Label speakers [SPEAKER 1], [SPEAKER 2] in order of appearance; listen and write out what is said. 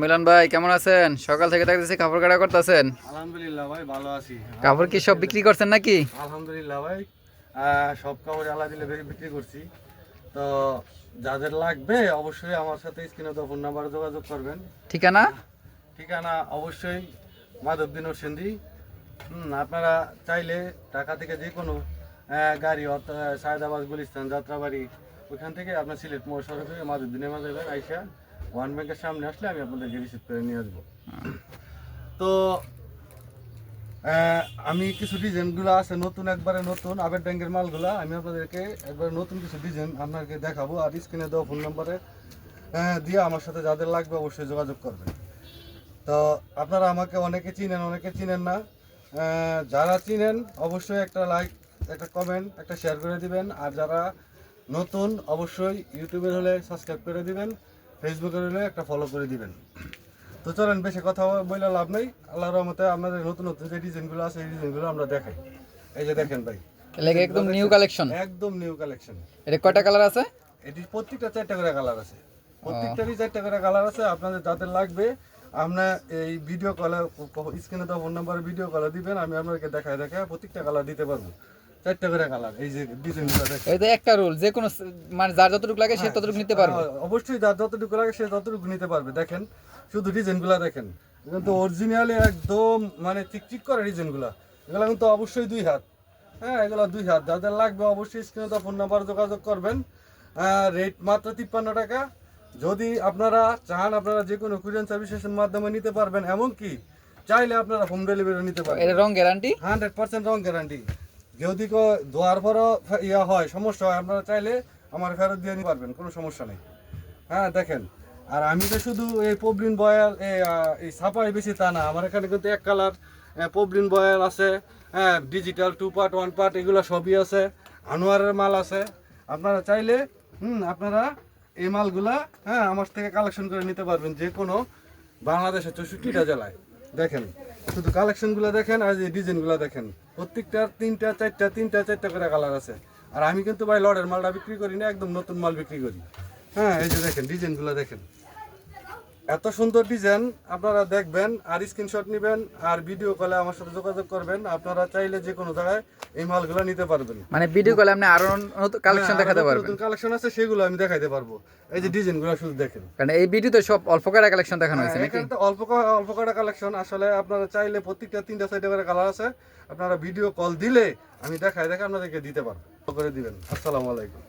[SPEAKER 1] মিলন ভাই কেমন আছেন? সকাল থেকে দেখতেছি কাপড় কাটা করতেছেন।
[SPEAKER 2] আলহামদুলিল্লাহ ভাই ভালো আছি।
[SPEAKER 1] কাপড় কি সব বিক্রি করছেন নাকি?
[SPEAKER 2] আলহামদুলিল্লাহ ভাই সব কাপড় আল্লাহ দিলে বিক্রি করছি। তো যাদের লাগবে অবশ্যই আমার সাথে স্ক্রিনে তো ফোন নাম্বারে যোগাযোগ করবেন।
[SPEAKER 1] ঠিকানা?
[SPEAKER 2] ঠিকানা অবশ্যই মাধবদী নরসিংদী। আপনারা চাইলে ঢাকা থেকে যে কোনো গাড়ি সায়দাবাদ গুলিস্তান যাত্রাবাড়ি ওইখান থেকে আপনার সিলেট মহাসড়কে মাধবদী নেমে যাবেন। আইসা ওয়ান ব্যাংকের সামনে আসলে আমি আপনাদেরকে রিসিভ করে নিয়ে আসবো। তো আমি কিছু ডিজাইনগুলো আছে নতুন, একবারে নতুন আবেদ ব্যাংকের মালগুলা আমি আপনাদেরকে একবারে নতুন কিছু ডিজাইন আপনাকে দেখাবো। আর স্ক্রিনে দেওয়া ফোন নাম্বারে দিয়ে আমার সাথে যাদের লাগবে অবশ্যই যোগাযোগ করবেন। তো আপনারা আমাকে অনেকে চিনেন, অনেকে চিনেন না। যারা চিনেন অবশ্যই একটা লাইক, একটা কমেন্ট, একটা শেয়ার করে দিবেন। আর যারা নতুন অবশ্যই ইউটিউবের হলে সাবস্ক্রাইব করে দিবেন, ফেসবুকের হলে একটা ফলো করে দিবেন। তো চলেন বেশি কথা বলে লাভ নেই। আল্লাহর রহমতে আপনাদের নতুন নতুন যে ডিজাইনগুলো আছে এই ডিজাইনগুলো আমরা দেখাই। এই যে দেখেন ভাই,
[SPEAKER 1] এলাকা একদম নিউ কালেকশন।
[SPEAKER 2] একদম নিউ কালেকশন।
[SPEAKER 1] এটা কয়টা কালার আছে?
[SPEAKER 2] এটি প্রত্যেকটা 4টা করে কালার আছে, প্রত্যেকটারই 4টা করে কালার আছে। আপনাদের যাদের লাগবে আমরা এই ভিডিও কলে স্ক্রিনে তো ফোন নাম্বারে ভিডিও কলে দিবেন, আমি আপনাদেরকে দেখায় প্রত্যেকটা কালার দিতে পারবো। 4টা করে কালার। এই যে ডিজাইনগুলো দেখেন,
[SPEAKER 1] এই যে একটা রুল, যে কোনো মানে যার যতটুকু লাগে সে ততটুকু নিতে পারবে।
[SPEAKER 2] অবশ্যই যার যতটুকু লাগে সে ততটুকু নিতে পারবে। দেখেন শুধু ডিজাইনগুলো দেখেন, কিন্তু অরিজিনালি একদম মানে চিকচিক করে ডিজাইনগুলো। এগুলো কিন্তু অবশ্যই 2 হাত। এগুলো 2 হাত। যাদের লাগবে অবশ্যই স্ক্রিনে তো ফোন নাম্বার যোগাযোগ করবেন। রেট মাত্র 53 টাকা। যদি আপনারা চান আপনারা যে কোনো কুরিয়ার সার্ভিসের মাধ্যমে নিতে পারবেন, এমনকি চাইলে আপনারা হোম ডেলিভারি নিতে পারবেন।
[SPEAKER 1] এটা রং গ্যারান্টি
[SPEAKER 2] 100% রং গ্যারান্টি। যদি ধোয়ার পরও হয়, সমস্যা হয়, আপনারা চাইলে আমার ফেরত দিয়ে নিতে পারবেন, কোনো সমস্যা নেই। দেখেন। আর আমি তো শুধু এই পবলিন বয়াল এই ছাপাই বেশি তা না, আমার এখানে কিন্তু এক কালার পবলিন বয়াল আছে, ডিজিটাল 2 পার্ট 1 পার্ট এগুলো সবই আছে, আনোয়ারের মাল আছে। আপনারা চাইলে আপনারা এই মালগুলা আমার থেকে কালেকশন করে নিতে পারবেন যে কোনো বাংলাদেশের 64টা জেলায়। দেখেন শুধু কালেকশনগুলো দেখেন আর যে ডিজাইনগুলো দেখেন, প্রত্যেকটার 3টা 4টা করে কালার আছে। আর আমি কিন্তু ভাই লটের মালটা বিক্রি করি না, একদম নতুন মাল বিক্রি করি। এই যে দেখেন ডিজাইনগুলো দেখেন, এত সুন্দর ডিজাইন। আপনারা দেখবেন আর স্ক্রিনশট নেবেন আর ভিডিও কলে আমার সাথে যোগাযোগ করবেন। আপনারা চাইলে যে কোনো জায়গায় এই মালগুলো নিতে পারবেন।
[SPEAKER 1] মানে ভিডিও কলে আপনি আরো নতুন কালেকশন দেখাতে পারবেন।
[SPEAKER 2] নতুন কালেকশন আছে সেগুলো আমি দেখাইতে পারবো। এই যে ডিজাইনগুলো শুধু দেখেন,
[SPEAKER 1] কারণ এই ভিডিওতে সব অল্প কয়টা কালেকশন দেখানো হয়েছে নাকি?
[SPEAKER 2] এখানে তো অল্প কয়টা কালেকশন। আসলে আপনারা চাইলে প্রত্যেকটা 3টা 4টা করে কালার আছে। আপনারা ভিডিও কল দিলে আমি দেখাই আপনাদেরকে দিতে পারবো করে দিবেন। আসসালামু আলাইকুম।